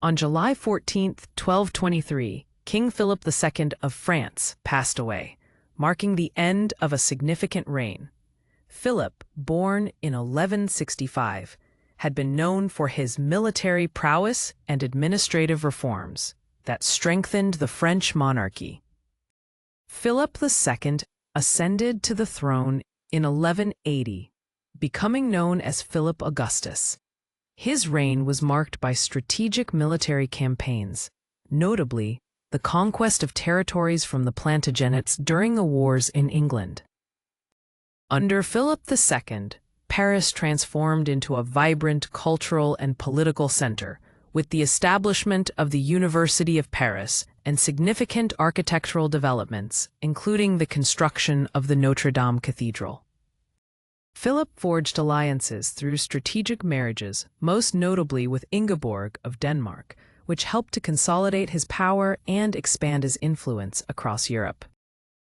On July 14, 1223, King Philip II of France passed away, marking the end of a significant reign. Philip, born in 1165, had been known for his military prowess and administrative reforms that strengthened the French monarchy. Philip II ascended to the throne in 1180, becoming known as Philip Augustus. His reign was marked by strategic military campaigns, notably the conquest of territories from the Plantagenets during the wars in England. Under Philip II, Paris transformed into a vibrant cultural and political center, with the establishment of the University of Paris and significant architectural developments, including the construction of the Notre Dame Cathedral. Philip forged alliances through strategic marriages, most notably with Ingeborg of Denmark, which helped to consolidate his power and expand his influence across Europe.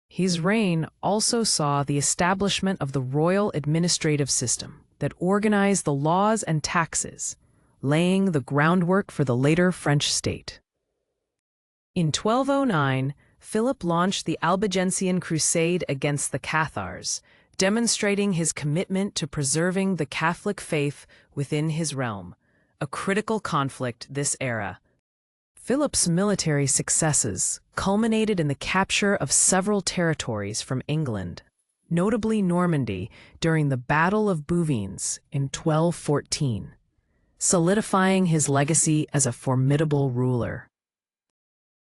His reign also saw the establishment of the royal administrative system that organized the laws and taxes, laying the groundwork for the later French state. In 1209, Philip launched the Albigensian Crusade against the Cathars, demonstrating his commitment to preserving the Catholic faith within his realm, a critical conflict this era. Philip's military successes culminated in the capture of several territories from England, notably Normandy, during the Battle of Bouvines in 1214, solidifying his legacy as a formidable ruler.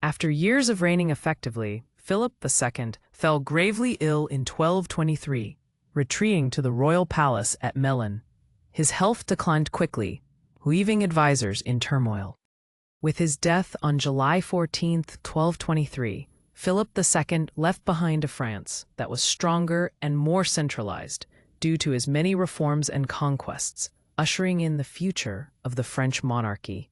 After years of reigning effectively, Philip II fell gravely ill in 1223, retreating to the royal palace at Melun. His health declined quickly, leaving advisors in turmoil. With his death on July 14, 1223, Philip II left behind a France that was stronger and more centralized due to his many reforms and conquests, ushering in the future of the French monarchy.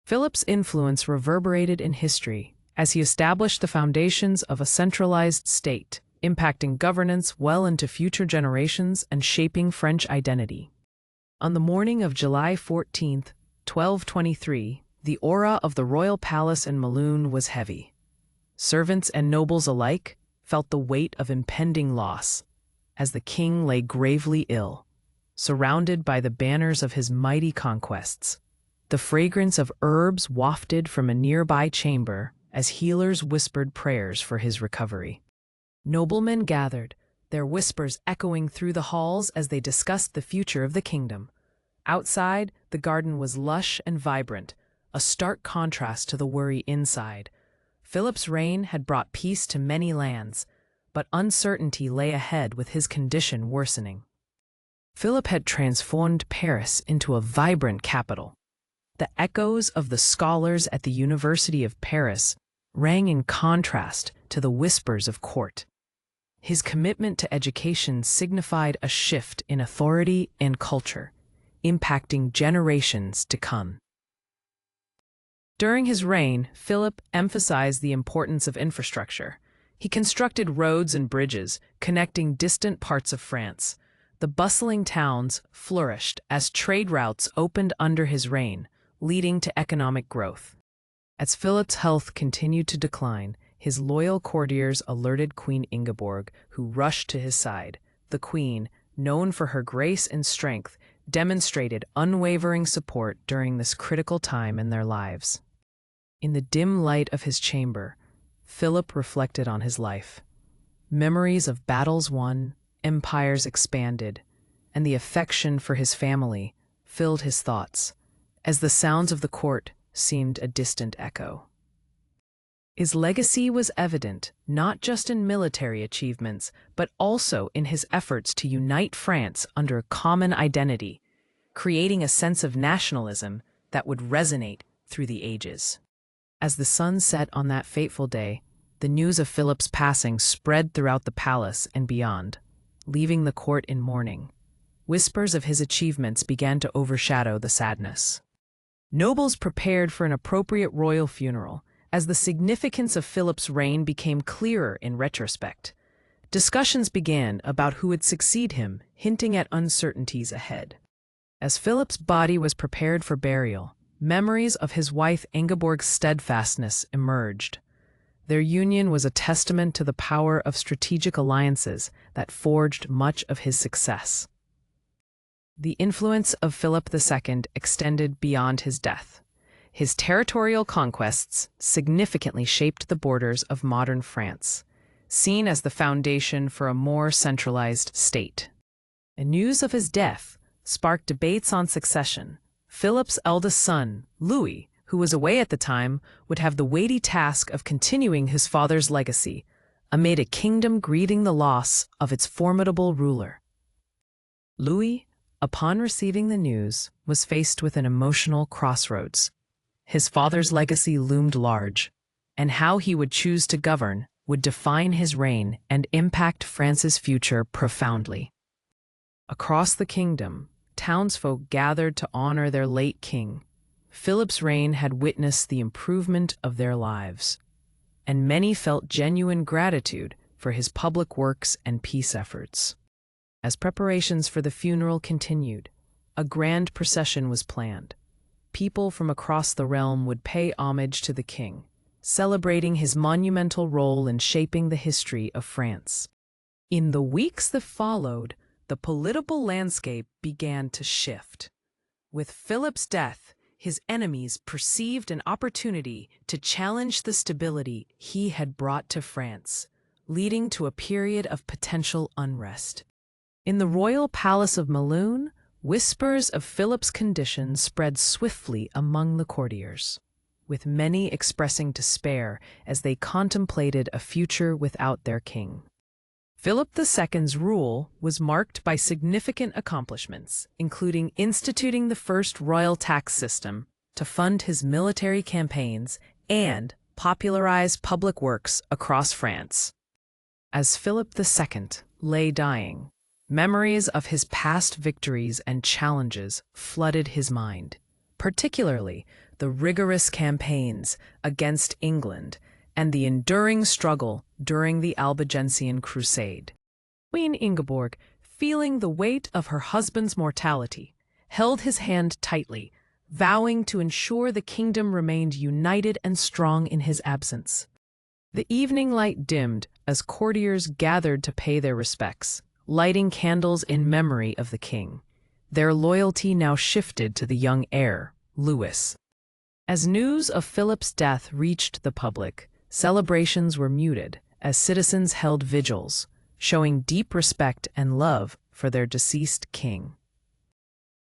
Philip's influence reverberated in history as he established the foundations of a centralized state, impacting governance well into future generations and shaping French identity. On the morning of July 14, 1223, the aura of the royal palace in Melun was heavy. Servants and nobles alike felt the weight of impending loss, as the king lay gravely ill, surrounded by the banners of his mighty conquests. The fragrance of herbs wafted from a nearby chamber as healers whispered prayers for his recovery. Noblemen gathered, their whispers echoing through the halls as they discussed the future of the kingdom. Outside, the garden was lush and vibrant, a stark contrast to the worry inside. Philip's reign had brought peace to many lands, but uncertainty lay ahead with his condition worsening. Philip had transformed Paris into a vibrant capital. The echoes of the scholars at the University of Paris rang in contrast to the whispers of court. His commitment to education signified a shift in authority and culture, impacting generations to come. During his reign, Philip emphasized the importance of infrastructure. He constructed roads and bridges, connecting distant parts of France. The bustling towns flourished as trade routes opened under his reign, leading to economic growth. As Philip's health continued to decline, his loyal courtiers alerted Queen Ingeborg, who rushed to his side. The queen, known for her grace and strength, demonstrated unwavering support during this critical time in their lives. In the dim light of his chamber, Philip reflected on his life. Memories of battles won, empires expanded, and the affection for his family filled his thoughts, as the sounds of the court seemed a distant echo. His legacy was evident not just in military achievements, but also in his efforts to unite France under a common identity, creating a sense of nationalism that would resonate through the ages. As the sun set on that fateful day, the news of Philip's passing spread throughout the palace and beyond, leaving the court in mourning. Whispers of his achievements began to overshadow the sadness. Nobles prepared for an appropriate royal funeral, as the significance of Philip's reign became clearer in retrospect. Discussions began about who would succeed him, hinting at uncertainties ahead. As Philip's body was prepared for burial, memories of his wife Ingeborg's steadfastness emerged. Their union was a testament to the power of strategic alliances that forged much of his success. The influence of Philip II extended beyond his death. His territorial conquests significantly shaped the borders of modern France, seen as the foundation for a more centralized state. And news of his death sparked debates on succession. Philip's eldest son, Louis, who was away at the time, would have the weighty task of continuing his father's legacy, amid a kingdom grieving the loss of its formidable ruler. Louis, upon receiving the news, was faced with an emotional crossroads. His father's legacy loomed large, and how he would choose to govern would define his reign and impact France's future profoundly. Across the kingdom, townsfolk gathered to honor their late king. Philip's reign had witnessed the improvement of their lives, and many felt genuine gratitude for his public works and peace efforts. As preparations for the funeral continued, a grand procession was planned. People from across the realm would pay homage to the king, celebrating his monumental role in shaping the history of France. In the weeks that followed, the political landscape began to shift. With Philip's death, his enemies perceived an opportunity to challenge the stability he had brought to France, leading to a period of potential unrest. In the royal palace of Melun, whispers of Philip's condition spread swiftly among the courtiers, with many expressing despair as they contemplated a future without their king. Philip II's rule was marked by significant accomplishments, including instituting the first royal tax system to fund his military campaigns and popularize public works across France. As Philip II lay dying, memories of his past victories and challenges flooded his mind, particularly the rigorous campaigns against England and the enduring struggle during the Albigensian Crusade. Queen Ingeborg, feeling the weight of her husband's mortality, held his hand tightly, vowing to ensure the kingdom remained united and strong in his absence. The evening light dimmed as courtiers gathered to pay their respects, lighting candles in memory of the king. Their loyalty now shifted to the young heir, Louis. As news of Philip's death reached the public, celebrations were muted as citizens held vigils, showing deep respect and love for their deceased king.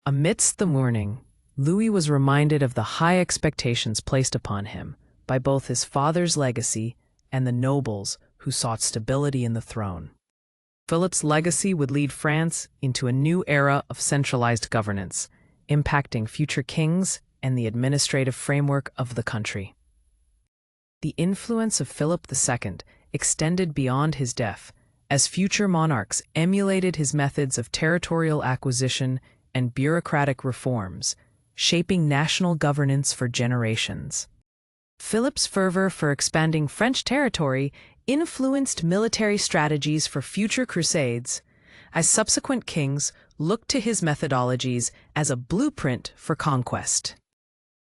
Amidst the mourning, Louis was reminded of the high expectations placed upon him by both his father's legacy and the nobles who sought stability in the throne. Philip's legacy would lead France into a new era of centralized governance, impacting future kings and the administrative framework of the country. The influence of Philip II extended beyond his death, as future monarchs emulated his methods of territorial acquisition and bureaucratic reforms, shaping national governance for generations. Philip's fervor for expanding French territory influenced military strategies for future crusades, as subsequent kings looked to his methodologies as a blueprint for conquest.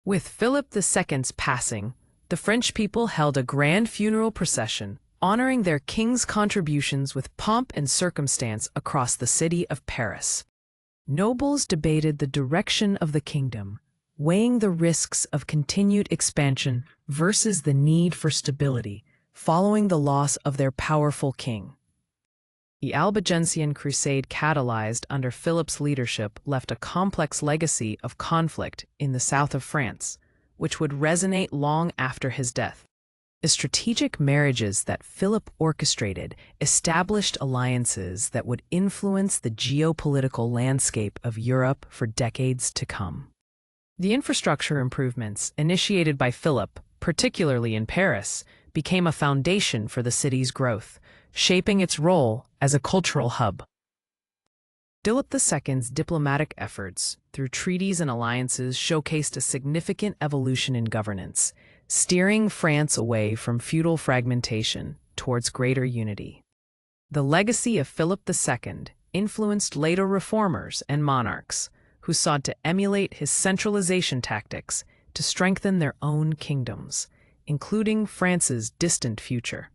With Philip II's passing, the French people held a grand funeral procession, honoring their king's contributions with pomp and circumstance across the city of Paris. Nobles debated the direction of the kingdom, weighing the risks of continued expansion versus the need for stability following the loss of their powerful king. The Albigensian Crusade, catalyzed under Philip's leadership, left a complex legacy of conflict in the south of France, which would resonate long after his death. The strategic marriages that Philip orchestrated established alliances that would influence the geopolitical landscape of Europe for decades to come. The infrastructure improvements initiated by Philip, particularly in Paris, became a foundation for the city's growth, shaping its role as a cultural hub. Philip II's diplomatic efforts, through treaties and alliances, showcased a significant evolution in governance, steering France away from feudal fragmentation towards greater unity. The legacy of Philip II influenced later reformers and monarchs, who sought to emulate his centralization tactics, to strengthen their own kingdoms, including France's distant future.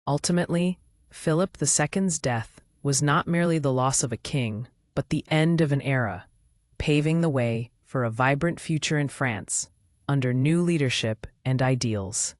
Ultimately, Philip II's death was not merely the loss of a king, but the end of an era, paving the way for a vibrant future in France under new leadership and ideals.